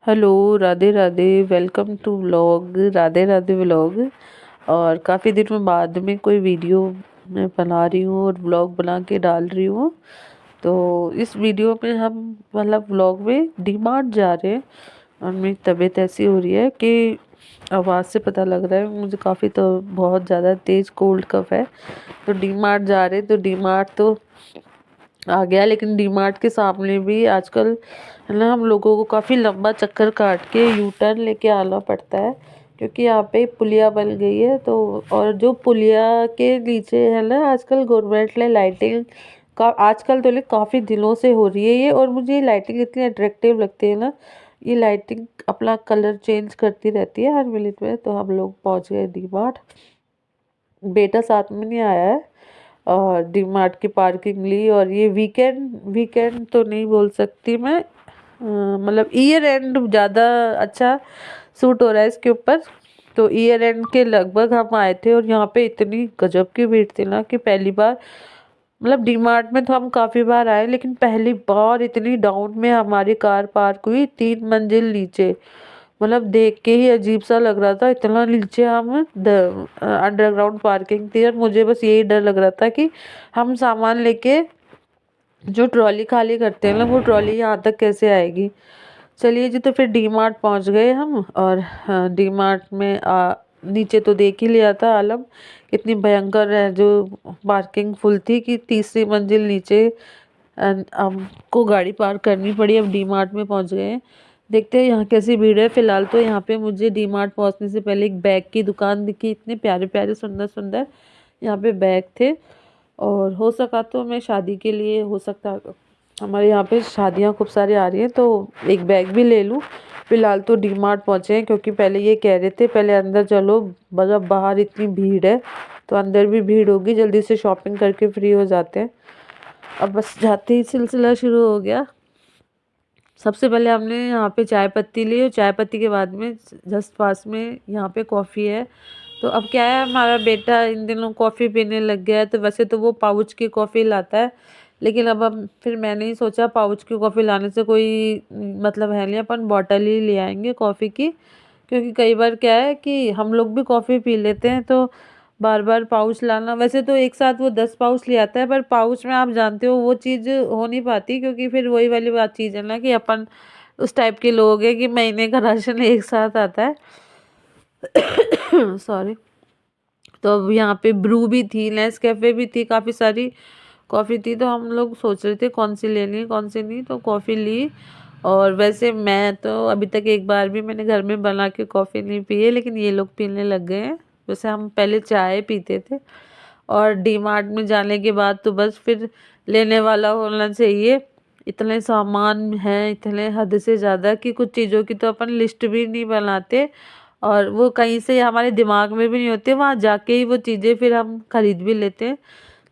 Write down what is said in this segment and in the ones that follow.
Hello, Radhe Radhe. Welcome to vlog Radhe Radhe vlog. और काफ़ी दिनों बाद में कोई वीडियो मैं बना रही हूँ और व्लॉग बना के डाल रही हूँ। तो इस वीडियो में हम मतलब व्लॉग में डी मार्ट जा रहे हैं। और मेरी तबीयत ऐसी हो रही है कि आवाज़ से पता लग रहा है मुझे काफ़ी तो बहुत ज़्यादा तेज़ कोल्ड कफ है। तो डी मार्ट जा रहे, तो डी मार्ट तो आ गया, लेकिन डी मार्ट के सामने भी आजकल है ना, हम लोगों को काफ़ी लंबा चक्कर काट के यू टर्न लेके आना पड़ता है, क्योंकि यहाँ पे पुलिया बन गई है। तो और जो पुलिया के नीचे है ना, आजकल गवर्नमेंट ने लाइटिंग का, आजकल तो नहीं काफ़ी दिनों से हो रही है ये, और मुझे ये लाइटिंग इतनी अट्रैक्टिव लगती है ना। ये लाइटिंग अपना कलर चेंज करती रहती है हर मिनट में। तो हम लोग पहुँच गए डी मार्ट। बेटा साथ में नहीं आया है। और डी मार्ट की पार्किंग ली, और ये वीकेंड वीकेंड तो नहीं बोल सकती मैं, मतलब ईयर एंड ज़्यादा अच्छा सूट हो रहा है इसके ऊपर। तो ईयर एंड के लगभग हम आए थे, और यहाँ पे इतनी गजब की भीड़ थी ना कि पहली बार, मतलब डी मार्ट में तो हम काफ़ी बार आए, लेकिन पहली बार इतनी डाउन में हमारी कार पार्क हुई, 3 मंजिल नीचे। मतलब देख के ही अजीब सा लग रहा था, इतना नीचे हम अंडरग्राउंड पार्किंग थी। और मुझे बस यही डर लग रहा था कि हम सामान लेके जो ट्रॉली खाली करते हैं ना, वो ट्रॉली यहाँ तक कैसे आएगी। चलिए जी, तो फिर डी मार्ट पहुँच गए हम। और डी मार्ट में नीचे तो देख ही लिया था आलम कितनी भयंकर है, जो पार्किंग फुल थी कि तीसरी मंजिल नीचे हमको गाड़ी पार्क करनी पड़ी। अब डी मार्ट में पहुंच गए हैं, देखते हैं यहाँ कैसी भीड़ है। फिलहाल तो यहाँ पे मुझे डी मार्ट पहुँचने से पहले एक बैग की दुकान दिखी, इतने प्यारे प्यारे सुंदर सुंदर यहाँ पे बैग थे। और हो सका तो मैं शादी के लिए, हो सकता हमारे यहाँ पे शादियाँ खूब सारी आ रही हैं, तो एक बैग भी ले लूँ। फिलहाल तो डी मार्ट पहुँचे हैं, क्योंकि पहले ये कह रहे थे पहले अंदर चलो, मतलब बाहर इतनी भीड़ है तो अंदर भी भीड़ होगी, जल्दी से शॉपिंग करके फ्री हो जाते हैं। अब बस जाते ही सिलसिला शुरू हो गया। सबसे पहले हमने यहाँ पे चाय पत्ती ली, और चाय पत्ती के बाद में जस्ट पास में यहाँ पे कॉफ़ी है। तो अब क्या है, हमारा बेटा इन दिनों कॉफ़ी पीने लग गया है। तो वैसे तो वो पाउच की कॉफ़ी लाता है, लेकिन अब फिर मैंने ही सोचा पाउच की कॉफ़ी लाने से कोई मतलब है नहीं, अपन बॉटल ही ले आएंगे कॉफ़ी की। क्योंकि कई बार क्या है कि हम लोग भी कॉफ़ी पी लेते हैं, तो बार बार पाउच लाना, वैसे तो एक साथ वो 10 पाउच ले आता है, पर पाउच में आप जानते हो वो चीज़ हो नहीं पाती, क्योंकि फिर वही वाली बात चीज़ है ना कि अपन उस टाइप के लोग हैं कि महीने का राशन एक साथ आता है। सॉरी। तो अब यहाँ पे ब्रू भी थी, नेस्कैफे भी थी, काफ़ी सारी कॉफ़ी थी। तो हम लोग सोच रहे थे कौन सी लेनी है कौन सी नहीं, तो कॉफ़ी ली। और वैसे मैं तो अभी तक एक बार भी मैंने घर में बना के कॉफ़ी नहीं पी है, लेकिन ये लोग पीने लग गए हैं। वैसे हम पहले चाय पीते थे। और डी मार्ट में जाने के बाद तो बस फिर लेने वाला होना चाहिए। इतने सामान हैं, इतने हद से ज़्यादा कि कुछ चीज़ों की तो अपन लिस्ट भी नहीं बनाते, और वो कहीं से हमारे दिमाग में भी नहीं होते, वहाँ जाके ही वो चीज़ें फिर हम खरीद भी लेते हैं।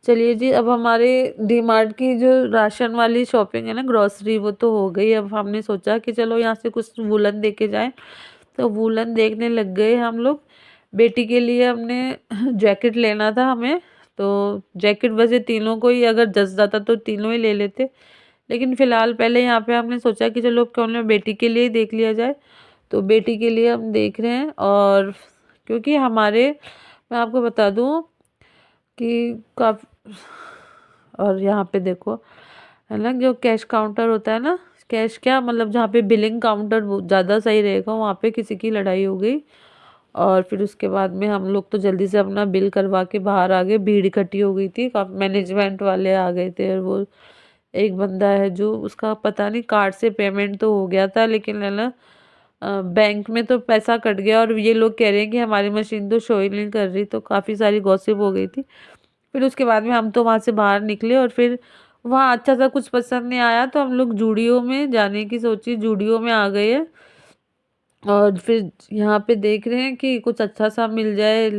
चलिए जी, अब हमारे डी मार्ट की जो राशन वाली शॉपिंग है ना, ग्रॉसरी, वो तो हो गई। अब हमने सोचा कि चलो यहाँ से कुछ वूलन देके जाएं, तो वूलन देखने लग गए हम लोग। बेटी के लिए हमने जैकेट लेना था हमें, तो जैकेट वैसे तीनों को ही अगर जच जाता तो तीनों ही ले लेते, लेकिन फ़िलहाल पहले यहाँ पे हमने सोचा कि चलो क्यों ना बेटी के लिए ही देख लिया जाए। तो बेटी के लिए हम देख रहे हैं। और क्योंकि हमारे, मैं आपको बता दूँ कि काफ़ी, और यहाँ पे देखो है ना, जो कैश काउंटर होता है ना, कैश क्या मतलब जहाँ पे बिलिंग काउंटर वो ज़्यादा सही रहेगा, वहाँ पे किसी की लड़ाई हो गई। और फिर उसके बाद में हम लोग तो जल्दी से अपना बिल करवा के बाहर आ गए, भीड़ इकट्ठी हो गई थी, काफ़ी मैनेजमेंट वाले आ गए थे। और वो एक बंदा है जो, उसका पता नहीं कार्ड से पेमेंट तो हो गया था, लेकिन है ना बैंक में तो पैसा कट गया, और ये लोग कह रहे हैं कि हमारी मशीन तो शो ही नहीं कर रही। तो काफ़ी सारी गॉसिप हो गई थी। फिर उसके बाद में हम तो वहाँ से बाहर निकले, और फिर वहाँ अच्छा सा कुछ पसंद नहीं आया, तो हम लोग जूडियो में जाने की सोची, जूडियो में आ गए हैं। और फिर यहाँ पे देख रहे हैं कि कुछ अच्छा सा मिल जाए,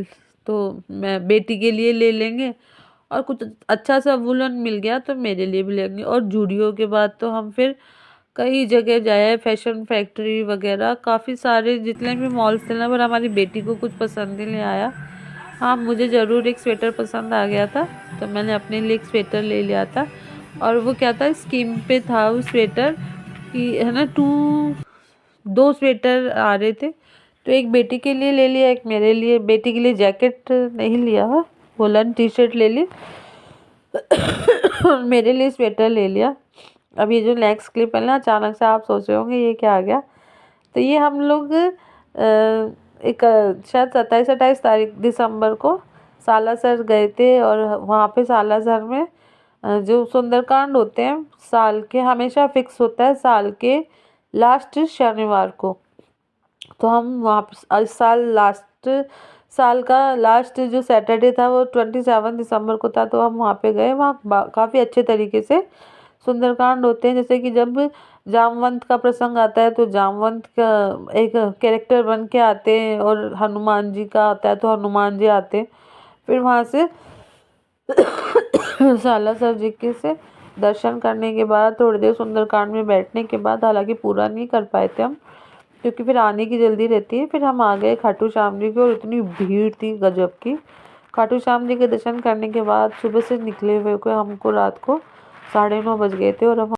तो मैं बेटी के लिए ले लेंगे, और कुछ अच्छा सा वुलन मिल गया तो मेरे लिए भी लेंगे। और जूडियो के बाद तो हम फिर कई जगह जाए, फैशन फैक्ट्री वगैरह, काफ़ी सारे जितने भी मॉल्स थे ना, पर हमारी बेटी को कुछ पसंद ही नहीं आया। हाँ, मुझे ज़रूर एक स्वेटर पसंद आ गया था, तो मैंने अपने लिए एक स्वेटर ले लिया था। और वो क्या था, स्कीम पे था वो स्वेटर कि है ना, 2 स्वेटर आ रहे थे, तो एक बेटी के लिए ले लिया, एक मेरे लिए। बेटी के लिए जैकेट नहीं लिया, वुलन टी शर्ट ले ली। मेरे लिए स्वेटर ले लिया। अब ये जो नेक्स्ट क्लिप है ना, अचानक से आप सोच रहे होंगे ये क्या आ गया। तो ये हम लोग एक शायद 27-28 दिसंबर को सालासर गए थे, और वहाँ पे सालासर में जो सुंदरकांड होते हैं साल के, हमेशा फिक्स होता है साल के लास्ट शनिवार को। तो हम वहाँ पे इस साल का लास्ट जो सैटरडे था वो 27 दिसंबर को था, तो हम वहाँ पे गए। वहाँ काफ़ी अच्छे तरीके से सुंदरकांड होते हैं। जैसे कि जब जामवंत का प्रसंग आता है तो जामवंत का एक कैरेक्टर बन के आते हैं, और हनुमान जी का आता है तो हनुमान जी आते हैं। फिर वहाँ से सालासर जी के से दर्शन करने के बाद थोड़ी देर सुंदरकांड में बैठने के बाद, हालांकि पूरा नहीं कर पाए थे हम क्योंकि फिर आने की जल्दी रहती है, फिर हम आ गए खाटू श्याम जी की, और इतनी भीड़ थी गजब की। खाटू श्याम जी के दर्शन करने के बाद सुबह से निकले हुए को हमको रात को 9:30 बज गए थे, और हम